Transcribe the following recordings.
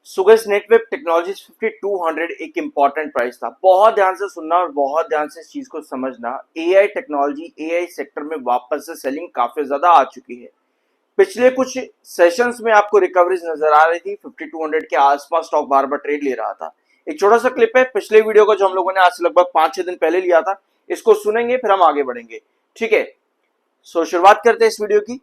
सुगेस Netweb technologies 5200 एक important price था। बहुत ध्यान से सुनना और बहुत ध्यान से इस चीज को समझना। एआई टेक्नोलॉजी एआई सेक्टर में वापस से सेलिंग काफी ज्यादा आ चुकी है। पिछले कुछ सेशंस में आपको रिकवरीज नजर आ रही थी। 5200 के आसपास स्टॉक बार बार ट्रेड ले रहा था। एक छोटा सा क्लिप है पिछले वीडियो का जो हम लोगों ने आज से लगभग 5-6 दिन पहले लिया था। इसको सुनेंगे फिर हम आगे बढ़ेंगे। ठीक है, सो शुरुआत करते हैं इस वीडियो की।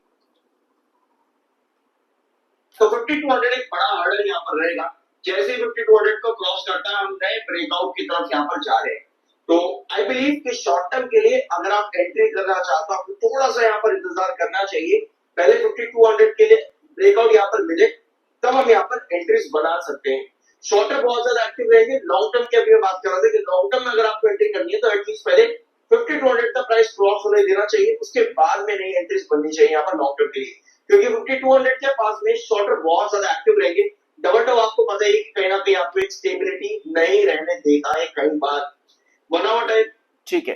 तो 5200 एक बड़ा हर्डल यहाँ पर रहेगा। जैसे 5200 को क्रॉस करता है हम नए ब्रेकआउट की तरफ यहाँ पर जा रहे हैं। तो आई बिलीव कि शॉर्ट टर्म के लिए अगर आप एंट्री करना चाहते हो आपको थोड़ा सा यहाँ पर इंतजार करना चाहिए। पहले 5200 के लिए ब्रेकआउट यहाँ पर मिले तब हम यहाँ पर एंट्रीज बना सकते हैं। शॉर्ट टर्म बहुत ज्यादा एक्टिव रहेंगे। लॉन्ग टर्म की अभी बात कर रहे थे कि लॉन्ग टर्म में अगर आपको एंट्री करनी है तो एटलीस्ट पहले 5200 का प्राइस क्रॉस होने देना चाहिए, उसके बाद में नई एंट्रीज बननी चाहिए यहाँ पर लॉन्ग टर्म के लिए, क्योंकि 5200 के पास में शॉर्टर बहुत ज्यादा एक्टिव रहेंगे। डबल टॉप आपको पता है कि कहीं ना कहीं आपको एक स्टेबिलिटी नहीं रहने देता है कई बार बनावट है। ठीक है,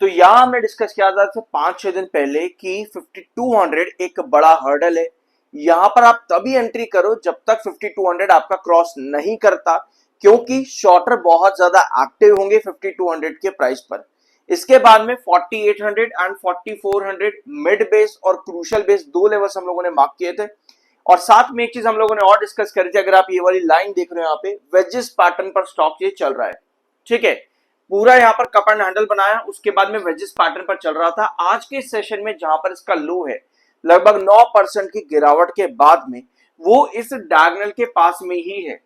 तो यहां हमने डिस्कस किया था 5-6 दिन पहले कि 5200 एक बड़ा हर्डल है। यहां पर आप तभी एंट्री करो जब तक 5200 आपका क्रॉस नहीं करता, क्योंकि शॉर्टर बहुत ज्यादा एक्टिव होंगे 5200 के प्राइस पर। इसके बाद में 4800 एंड 4400 मिड बेस और क्रूशियल बेस दो लेवल्स हम लोगों ने मार्क किए थे। और साथ में एक चीज हम लोगों ने और डिस्कस करी थी, अगर आप ये वाली लाइन देख रहे हो यहाँ पे वेजेस पैटर्न पर स्टॉक ये चल रहा है। ठीक है, पूरा यहाँ पर कप एंड हैंडल बनाया, उसके बाद में वेजेस पैटर्न पर चल रहा था। आज के सेशन में जहां पर इसका लो है लगभग 9% की गिरावट के बाद में वो इस डायगोनल के पास में ही है।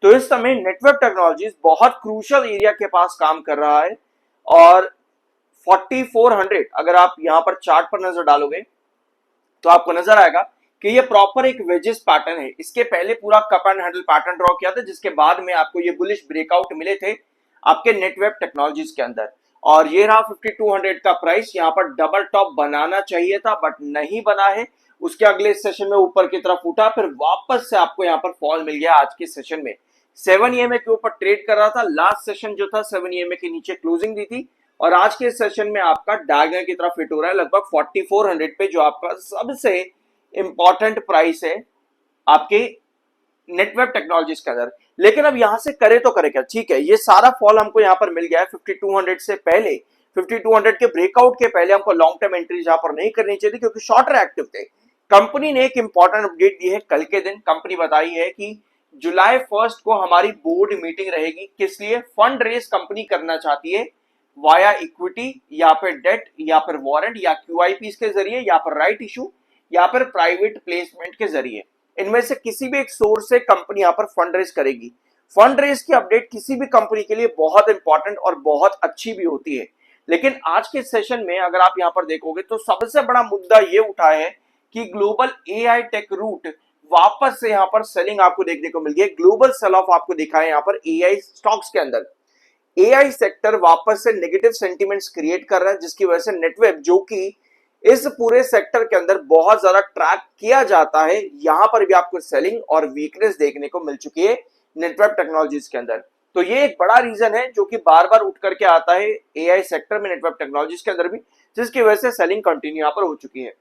तो इस समय नेटवर्क टेक्नोलॉजीज बहुत क्रूशियल एरिया के पास काम कर रहा है। और 4400 अगर आप यहां पर चार्ट पर नजर डालोगे तो आपको नजर आएगा कि ये प्रॉपर एक वेजेस पैटर्न है। इसके पहले पूरा cup and handle pattern draw किया था, जिसके बाद में आपको ये बुलिश ब्रेकआउट मिले थे आपके नेटवेब टेक्नोलॉजीज के अंदर। और ये रहा 5200 का प्राइस। यहां पर डबल टॉप बनाना चाहिए था बट नहीं बना है। उसके अगले सेशन में ऊपर की तरफ उठा, फिर वापस से आपको यहां पर फॉल मिल गया। आज के सेशन में 7 EMA के ऊपर ट्रेड कर रहा था। लास्ट सेशन जो था 7 EMA के नीचे क्लोजिंग दी थी और आज के सेशन में आपका डायगोनल की तरफ हिट हो रहा है लगभग 4400 पे, जो आपका सबसे इंपॉर्टेंट प्राइस है आपके नेटवर्क टेक्नोलॉजीज के अंदर। लेकिन अब यहां से करे तो करे क्या? ठीक है, ये सारा फॉल हमको यहां पर मिल गया है 5200 से पहले। 5200 के ब्रेकआउट के पहले हमको लॉन्ग टर्म एंट्री यहां पर नहीं करनी चाहिए थी, क्योंकि शॉर्टर एक्टिव थे। कंपनी ने एक इंपॉर्टेंट अपडेट दी है कल के दिन। कंपनी बताई है कि जुलाई 1 को हमारी बोर्ड मीटिंग रहेगी। किस लिए? फंड रेज कंपनी करना चाहती है वाया इक्विटी या फिर डेट या फिर वारंट या QIPs के जरिए या फिर राइट इशू या फिर प्राइवेट प्लेसमेंट के जरिए। इनमें से किसी भी एक सोर्स से कंपनी यहां पर फंड रेज करेगी। फंड रेज की अपडेट किसी भी कंपनी के लिए बहुत इंपॉर्टेंट और बहुत अच्छी भी होती है। लेकिन आज के सेशन में अगर आप यहां पर देखोगे तो सबसे बड़ा मुद्दा ये उठा है कि ग्लोबल एआई टेक रूट वापस से यहां पर सेलिंग आपको देखने को मिल गई है। ग्लोबल सेल ऑफ आपको दिखा है यहां पर एआई स्टॉक्स के अंदर। एआई सेक्टर वापस से नेगेटिव सेंटीमेंट्स क्रिएट कर रहा है, जिसकी वजह से नेटवेब जो कि इस पूरे सेक्टर के अंदर बहुत ज्यादा ट्रैक किया जाता है, यहां पर भी आपको सेलिंग और वीकनेस देखने को मिल चुकी है नेटवर्क टेक्नोलॉजीज के अंदर। तो ये एक बड़ा रीजन है जो कि बार बार उठ करके आता है एआई सेक्टर में नेटवर्क टेक्नोलॉजीज के अंदर भी, जिसकी वजह से सेलिंग कंटिन्यू यहां पर हो चुकी है।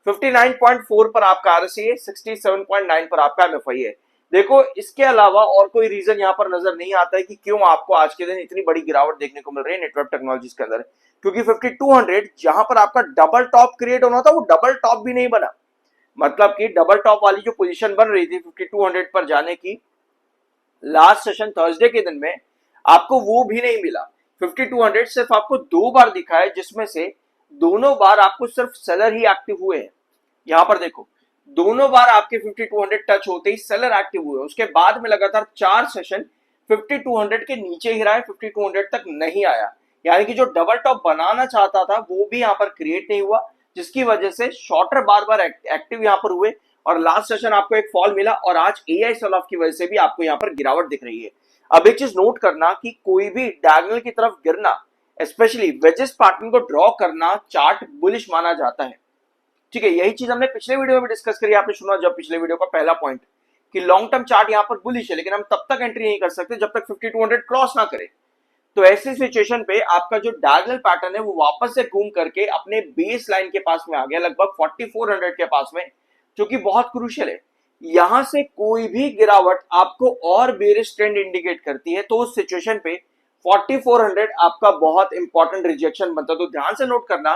59.4 पर आपका आरएसआई है, 67.9 पर आपका एमएफआई है। देखो, इसके अलावा और कोई रीजन यहां पर नजर नहीं आता है कि क्यों आपको आज के दिन इतनी बड़ी गिरावट देखने को मिल रही है नेटवर्क टेक्नोलॉजीज के अंदर। क्योंकि 5200 जहां पर आपका डबल टॉप क्रिएट होना था वो डबल टॉप भी नहीं बना। मतलब कि डबल टॉप वाली जो पोजीशन बन रही थी 5200 पर जाने की लास्ट सेशन थर्सडे के दिन में, आपको वो भी नहीं मिला। 5200 सिर्फ आपको 2 बार दिखा है, जिसमें से दोनों बार आपको सिर्फ सेलर ही एक्टिव हुए हैं। यहां पर देखो, दोनों बार आपके 5200 टच होते ही सेलर एक्टिव हुए। उसके बाद में लगातार 4 सेशन 5200 के नीचे ही रहा है, 5200 तक नहीं आया। यानी कि जो डबल टॉप बनाना चाहता था वो भी यहां पर क्रिएट नहीं हुआ, जिसकी वजह से शॉर्टर बार बार एक्टिव यहां पर हुए और लास्ट सेशन आपको एक फॉल मिला। और आज एआई सेल ऑफ की वजह से भी आपको यहां पर गिरावट दिख रही है। अब एक चीज नोट करना कि कोई भी डायगोनल की तरफ गिरना, स्पेशली वेजेस पैटर्न को ड्रॉ करना, चार्ट बुलिश माना जाता है। ठीक है, यही चीज हमने पिछले वीडियो में भी डिस्कस करी। आपने सुना जब पिछले वीडियो का पहला पॉइंट कि लॉन्ग टर्म चार्ट यहां पर बुलिश है, लेकिन हम तब तक एंट्री नहीं कर सकते जब तक 5200 क्रॉस ना करे। तो ऐसी सिचुएशन पे आपका जो डायगोनल पैटर्न है वो वापस से घूम करके अपने बेस लाइन के पास में आ गया, लगभग 4400 के पास में, जो कि बहुत क्रूशियल है। यहां से कोई भी गिरावट आपको और बेरिश ट्रेंड इंडिकेट करती है तो उस सिचुएशन पे 4400 आपका बहुत इंपॉर्टेंट रिजेक्शन बनता है। तो ध्यान से नोट करना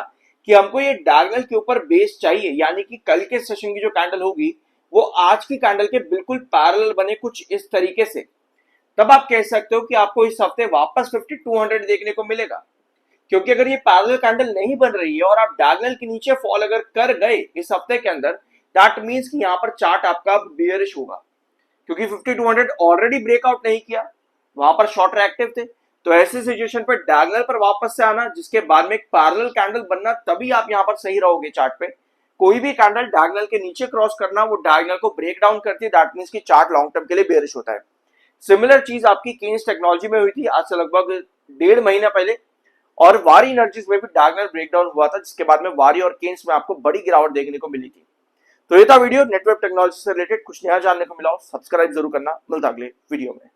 कि हमको ये डायगोनल के ऊपर बेस चाहिए, यानी कि कल के सेशन की जो कैंडल होगी वो आज की कैंडल के बिल्कुल पैरेलल बने कुछ इस तरीके से, तब आप कह सकते हो कि आपको इस हफ्ते वापस 5200 देखने को मिलेगा। क्योंकि अगर ये पैरेलल कैंडल नहीं बन रही है और आप डायगोनल के नीचे फॉल अगर कर गए इस हफ्ते के अंदर, दैट मींस कि यहां पर चार्ट आपका बेयरिश होगा, क्योंकि 5200 ऑलरेडी ब्रेकआउट नहीं किया, वहां पर शॉर्टर एक्टिव थे। तो ऐसे सिचुएशन पर डायगोनल पर वापस से आना, जिसके बाद में एक पैरेलल कैंडल बनना, तभी आप यहां पर सही रहोगे चार्ट पे। कोई भी कैंडल डायगोनल के नीचे क्रॉस करना, वो डायगोनल को ब्रेक डाउन करती है, दैट मींस कि चार्ट लॉन्ग टर्म के लिए बेयरिश होता है। सिमिलर चीज आपकी केन्स टेक्नोलॉजी में हुई थी आज से लगभग 1.5 महीना पहले, और वारी एनर्जीज में भी डायगोनल ब्रेकडाउन हुआ था, जिसके बाद में वारी और केन्स में आपको बड़ी गिरावट देखने को मिली थी। तो ये था वीडियो नेटवर्क टेक्नोलॉजी से रिलेटेड। कुछ नया जानने को मिला हो सब्सक्राइब जरूर करना। मिलता अगले वीडियो में।